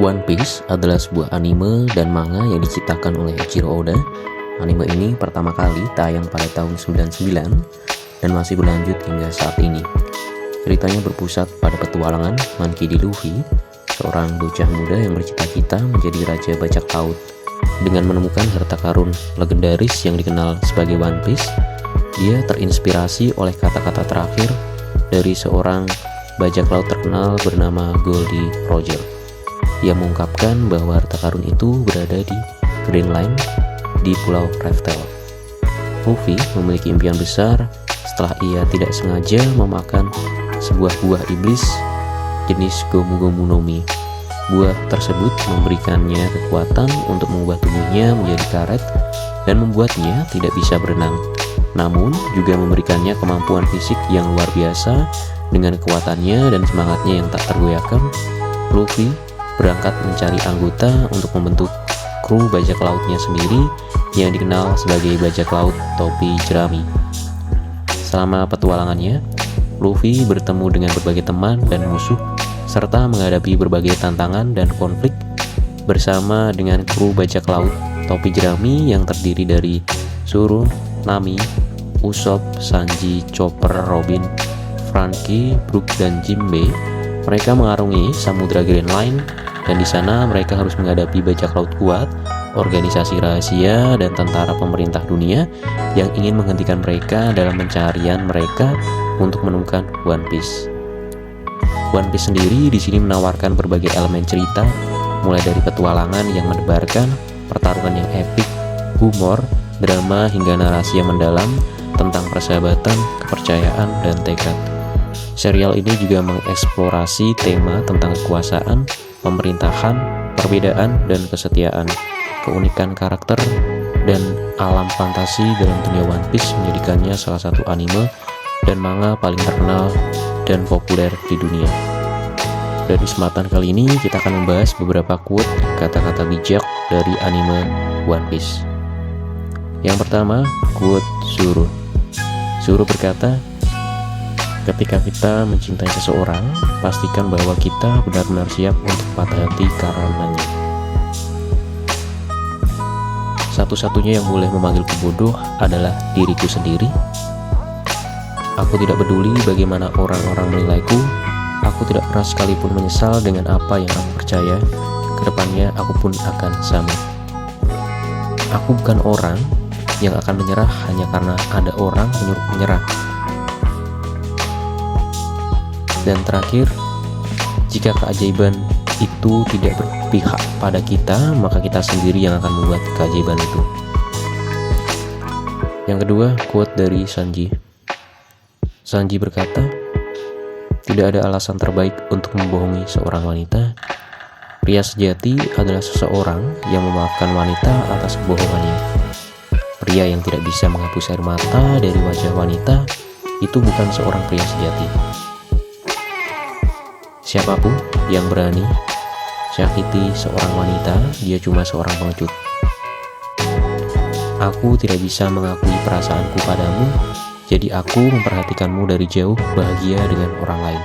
One Piece adalah sebuah anime dan manga yang diciptakan oleh Eiichiro Oda. Anime ini pertama kali tayang pada tahun 99 dan masih berlanjut hingga saat ini. Ceritanya berpusat pada petualangan Monkey D. Luffy, seorang bocah muda yang bercita-cita menjadi raja bajak laut. Dengan menemukan harta karun legendaris yang dikenal sebagai One Piece, dia terinspirasi oleh kata-kata terakhir dari seorang bajak laut terkenal bernama Goldie Roger. Ia mengungkapkan bahwa harta karun itu berada di Greenland di Pulau Raftel. Luffy memiliki impian besar setelah ia tidak sengaja memakan sebuah buah iblis jenis Gomu Gomu no Mi. Buah tersebut memberikannya kekuatan untuk mengubah tubuhnya menjadi karet dan membuatnya tidak bisa berenang. Namun juga memberikannya kemampuan fisik yang luar biasa. Dengan kekuatannya dan semangatnya yang tak tergoyahkan, Luffy berangkat mencari anggota untuk membentuk kru bajak lautnya sendiri yang dikenal sebagai bajak laut topi jerami. Selama petualangannya, Luffy bertemu dengan berbagai teman dan musuh serta menghadapi berbagai tantangan dan konflik bersama dengan kru bajak laut topi jerami yang terdiri dari Zoro, Nami, Usopp, Sanji, Chopper, Robin, Franky, Brook, dan Jinbe. Mereka mengarungi Samudra Greenland dan di sana mereka harus menghadapi bajak laut kuat, organisasi rahasia, dan tentara pemerintah dunia yang ingin menghentikan mereka dalam pencarian mereka untuk menemukan One Piece. One Piece sendiri di sini menawarkan berbagai elemen cerita, mulai dari petualangan yang mendebarkan, pertarungan yang epik, humor, drama, hingga narasi yang mendalam tentang persahabatan, kepercayaan, dan tekad. Serial ini juga mengeksplorasi tema tentang kekuasaan, pemerintahan, perbedaan, dan kesetiaan. Keunikan karakter dan alam fantasi dalam dunia One Piece menjadikannya salah satu anime dan manga paling terkenal dan populer di dunia. Dan di kesempatan kali ini kita akan membahas beberapa quote kata-kata bijak dari anime One Piece. Yang pertama, quote Zoro. Zoro berkata, "Ketika kita mencintai seseorang, pastikan bahwa kita benar-benar siap untuk patah hati karenanya. Satu-satunya yang boleh memanggilku bodoh adalah diriku sendiri. Aku tidak peduli bagaimana orang-orang menilaiku. Aku tidak pernah sekalipun menyesal dengan apa yang aku percaya. Kedepannya aku pun akan sama. Aku bukan orang yang akan menyerah hanya karena ada orang menyuruh menyerah. Dan terakhir, jika keajaiban itu tidak berpihak pada kita, maka kita sendiri yang akan membuat keajaiban itu." Yang kedua, quote dari Sanji. Sanji berkata, "Tidak ada alasan terbaik untuk membohongi seorang wanita. Pria sejati adalah seseorang yang memaafkan wanita atas kebohongannya. Pria yang tidak bisa menghapus air mata dari wajah wanita, itu bukan seorang pria sejati. Siapapun yang berani syakiti seorang wanita, dia cuma seorang pengecut. Aku tidak bisa mengakui perasaanku padamu, jadi aku memperhatikanmu dari jauh bahagia dengan orang lain.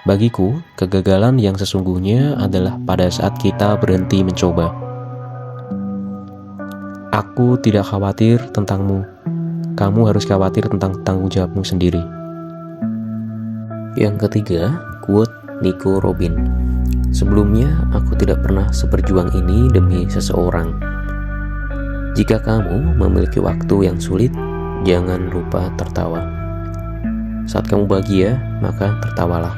Bagiku, kegagalan yang sesungguhnya adalah pada saat kita berhenti mencoba. Aku tidak khawatir tentangmu. Kamu harus khawatir tentang tanggung jawabmu sendiri." Yang ketiga, quote Nico Robin. "Sebelumnya, aku tidak pernah seberjuang ini demi seseorang. Jika kamu memiliki waktu yang sulit, jangan lupa tertawa. Saat kamu bahagia, maka tertawalah.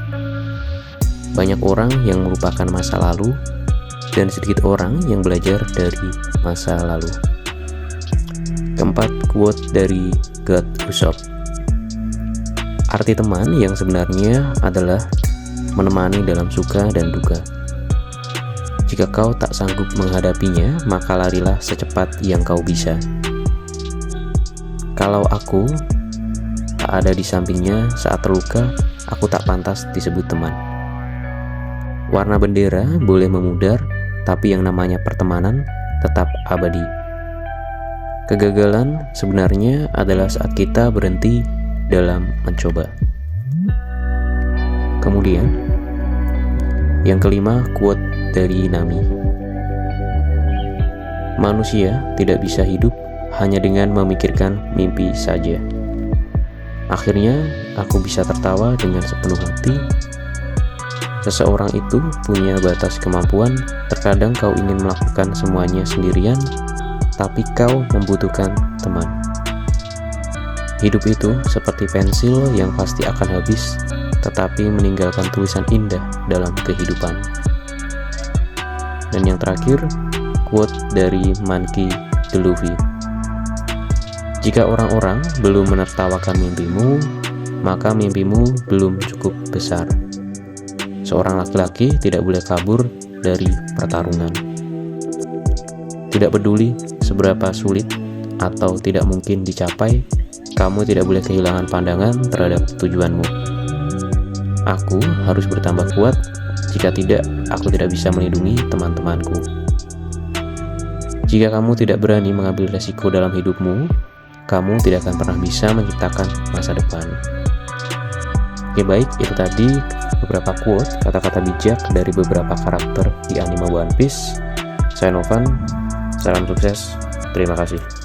Banyak orang yang melupakan masa lalu, dan sedikit orang yang belajar dari masa lalu." Keempat, quote dari God Usopp. "Arti teman yang sebenarnya adalah menemani dalam suka dan duka. Jika kau tak sanggup menghadapinya, maka larilah secepat yang kau bisa. Kalau aku tak ada di sampingnya saat terluka, aku tak pantas disebut teman. Warna bendera boleh memudar, tapi yang namanya pertemanan tetap abadi. Kegagalan sebenarnya adalah saat kita berhenti dalam mencoba." Kemudian, yang kelima, quote dari Nami. Manusia tidak bisa hidup hanya dengan memikirkan mimpi saja. Akhirnya, aku bisa tertawa dengan sepenuh hati. Seseorang itu punya batas kemampuan. Terkadang kau ingin melakukan semuanya sendirian, tapi kau membutuhkan teman. Hidup itu seperti pensil yang pasti akan habis, tetapi meninggalkan tulisan indah dalam kehidupan. Dan yang terakhir, quote dari Monkey D. Luffy. Jika orang-orang belum menertawakan mimpimu, maka mimpimu belum cukup besar. Seorang laki-laki tidak boleh kabur dari pertarungan. Tidak peduli seberapa sulit atau tidak mungkin dicapai, kamu tidak boleh kehilangan pandangan terhadap tujuanmu. Aku harus bertambah kuat, jika tidak, aku tidak bisa melindungi teman-temanku. Jika kamu tidak berani mengambil resiko dalam hidupmu, kamu tidak akan pernah bisa menciptakan masa depan. Oke, baik, itu tadi beberapa quote, kata-kata bijak dari beberapa karakter di anime One Piece. Saya Novan, salam sukses, terima kasih.